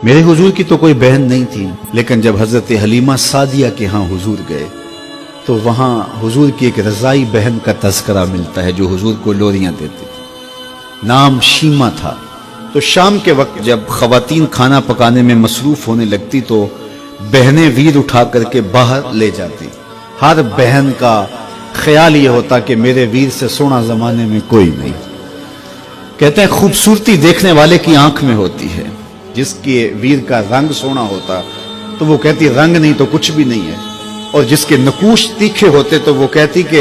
میرے हुजूर की तो कोई बहन नहीं थी, लेकिन जब हजरत हलीमा सादिया के यहाँ हुजूर गए तो वहाँ हुजूर की एक रजाई बहन का तज़किरा मिलता है जो हुजूर को लोरियां देती थी। नाम शीमा था। तो शाम के वक्त जब खवातीन खाना पकाने में मसरूफ होने लगती तो बहनें वीर उठा करके बाहर ले जाती। हर बहन का ख्याल ये होता कि मेरे वीर से सोना जमाने में कोई नहीं। कहते हैं खूबसूरती देखने वाले की आंख में होती है। जिसके वीर का रंग सोना होता तो वो कहती रंग नहीं तो कुछ भी नहीं है, और जिसके नकूश तीखे होते तो वो कहती कि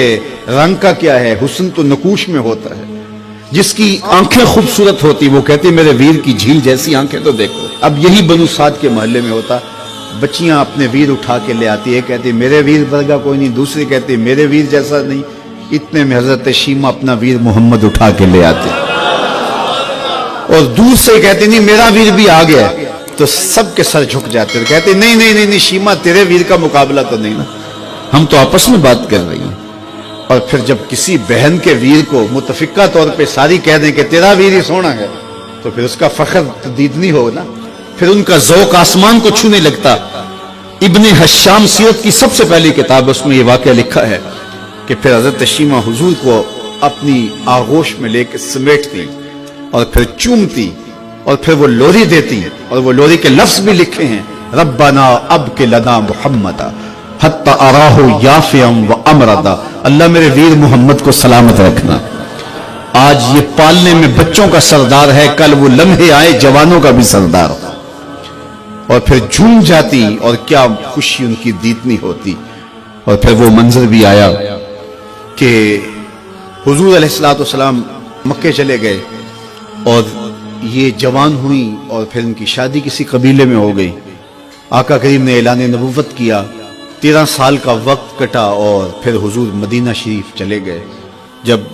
रंग का क्या है, हुस्न तो नकूश में होता है। जिसकी आंखें खूबसूरत होती वो कहती मेरे वीर की झील जैसी आंखें तो देखो। अब यही बनु साद के मोहल्ले में होता। बच्चियां अपने वीर उठा के ले आती है, कहती मेरे वीर वर्गा कोई नहीं, दूसरी कहती मेरे वीर जैसा नहीं। इतने में हजरत शीमा अपना वीर मोहम्मद उठा के ले आते और दूर से कहती नहीं मेरा वीर भी आ गया, तो सबके सर झुक जाते, कहते नहीं नहीं नहीं नहीं शीमा तेरे वीर का मुकाबला तो नहीं ना, हम तो आपस में बात कर रही हैं। और फिर जब किसी बहन के वीर को मुतफिका तौर पे सारी कह दें कि तेरा वीर ही सोना है, तो फिर उसका फख्र तदीदनी हो ना, फिर उनका ज़ौक़ आसमान को छूने लगता। इब्ने हश्शाम सीरत की सबसे पहली किताब, उसमें यह वाक़या लिखा है कि फिर हज़रत शीमा हुजूर को अपनी आगोश में लेकर समेटती और फिर चूमती और फिर वो लोरी देती, और वो लोरी के लफ्ज भी लिखे हैं, रब्बना अब के लना मुहम्मदा हत्ता अराहु याफियम व अमरदा, अल्लाह मेरे वीर मोहम्मद को सलामत रखना। आज ये पालने में बच्चों का सरदार है, कल वो लम्हे आए जवानों का भी सरदार हो। और फिर झूम जाती और क्या खुशी उनकी दीदनी होती। और फिर वो मंजर भी आया कि हुजूर अलैहिस्सलातु वस्सलाम मक्के चले गए और ये जवान हुई और फिर उनकी शादी किसी कबीले में हो गई। आका करीम ने ऐलान नबुव्वत किया, 13 साल का वक्त कटा और फिर हुजूर मदीना शरीफ चले गए। जब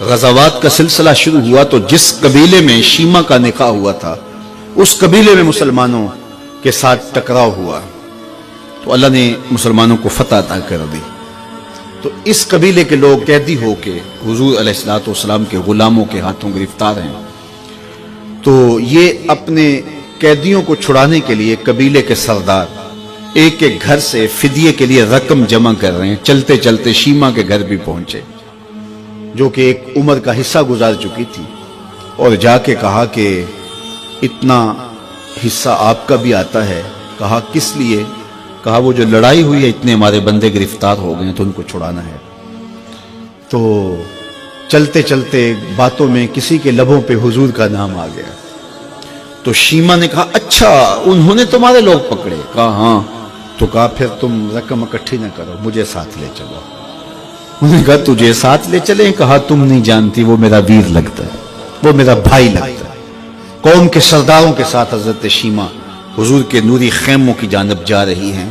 गज़ावात का सिलसिला शुरू हुआ तो जिस कबीले में शीमा का निकाह हुआ था उस कबीले में मुसलमानों के साथ टकराव हुआ तो अल्लाह ने मुसलमानों को फतह अता कर दी। तो इस कबीले के लोग कैदी होके हुजूर अलैहिस्सलातु वस्सलाम के गुलामों के हाथों गिरफ्तार हैं। तो ये अपने कैदियों को छुड़ाने के लिए कबीले के सरदार एक एक घर से फिदिये के लिए रकम जमा कर रहे हैं। चलते चलते शीमा के घर भी पहुंचे जो कि एक उम्र का हिस्सा गुजार चुकी थी, और जाके कहा कि इतना हिस्सा आपका भी आता है। कहा किस लिए? कहा वो जो लड़ाई हुई है इतने हमारे बंदे गिरफ्तार हो गए तो उनको छुड़ाना है। तो चलते चलते बातों में किसी के लबों पे हुजूर का नाम आ गया। तो शीमा ने कहा अच्छा उन्होंने तुम्हारे लोग पकड़े? कहा हाँ। तो कहा फिर तुम रकम इकट्ठी न करो, मुझे साथ ले चलो। उन्होंने कहा तुझे साथ ले चले? कहा तुम नहीं जानती वो मेरा वीर लगता है, वो मेरा भाई लगता है। कौम के सरदारों के साथ हजरत शीमा हुजूर के नूरी खेमों की जानब जा रही हैं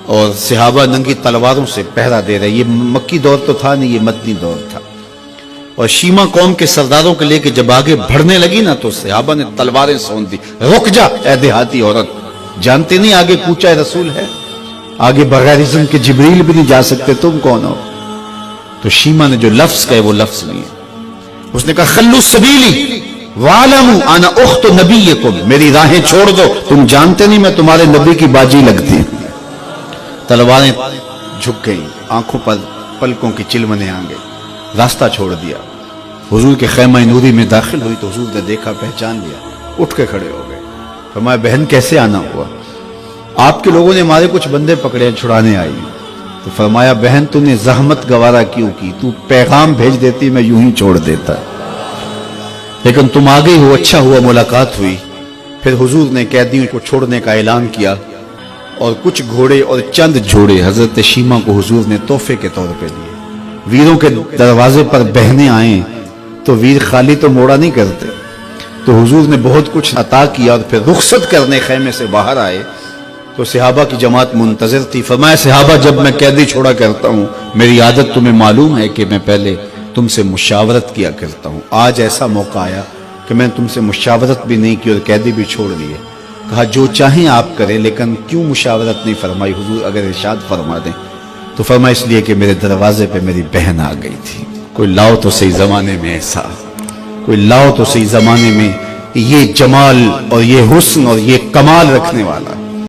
और सहाबा नंगी तलवारों से पहरा दे रहे। ये मक्की दौर तो था नहीं, ये मदनी दौर था। और शीमा कौम के सरदारों के लेके जब आगे बढ़ने लगी ना तो सहाबा ने तलवारें सौंप दी। रुक जा ए देहाती औरत, जानते नहीं आगे पूछा रसूल है, आगे बगैर इज़्न के जिब्रील भी नहीं जा सकते, तुम कौन हो? तो शीमा ने जो लफ्ज कहे वो लफ्ज नहीं है। उसने कहा खल्लू सबीली वालमू आना उख्त नबीयकुम, मेरी राहें छोड़ दो, तुम जानते नहीं मैं तुम्हारे नबी की बाजी लगती हूं। तलवारें झुक गई, आंखों पर पलकों की चिलमने आ गई, रास्ता छोड़ दिया। हुजूर के खैमा नूरी में दाखिल हुई तो हुजूर ने देखा, पहचान लिया, उठ के खड़े हो गए। फरमाया बहन कैसे आना हुआ? आपके लोगों ने हमारे कुछ बंदे पकड़े, छुड़ाने आई। तो फरमाया बहन तूने जहमत गवारा क्यों की? तू पैगाम भेज देती मैं यूं ही छोड़ देता, लेकिन तुम आ गई हो, अच्छा हुआ मुलाकात हुई। फिर हुजूर ने कैदियों को छोड़ने का ऐलान किया और कुछ घोड़े और चंद जोड़े हजरत शीमा को हुजूर ने तोहफे के तौर पे दिए। वीरों के दरवाजे पर बहने आए तो वीर खाली तो मोड़ा नहीं करते, तो हुजूर ने बहुत कुछ अता किया। और फिर रुखसत करने खैमे से बाहर आए तो सहाबा की जमात मुंतजर थी। फरमाया सहाबा जब मैं कैदी छोड़ा करता हूँ मेरी आदत तुम्हें मालूम है कि मैं पहले तुमसे मुशावरत किया करता हूँ। आज ऐसा मौका आया कि मैंने तुमसे मुशावरत भी नहीं की और कैदी भी छोड़ दिए। कहा जो चाहें आप करें, लेकिन क्यों मुशावरत नहीं फरमाई? हुजूर अगर इरशाद फरमा दें। तो फरमाया इसलिए कि मेरे दरवाजे पे मेरी बहन आ गई थी। कोई लाओ तो सही जमाने में ऐसा, कोई लाओ तो सही जमाने में یہ جمال اور یہ حسن اور یہ کمال رکھنے والا.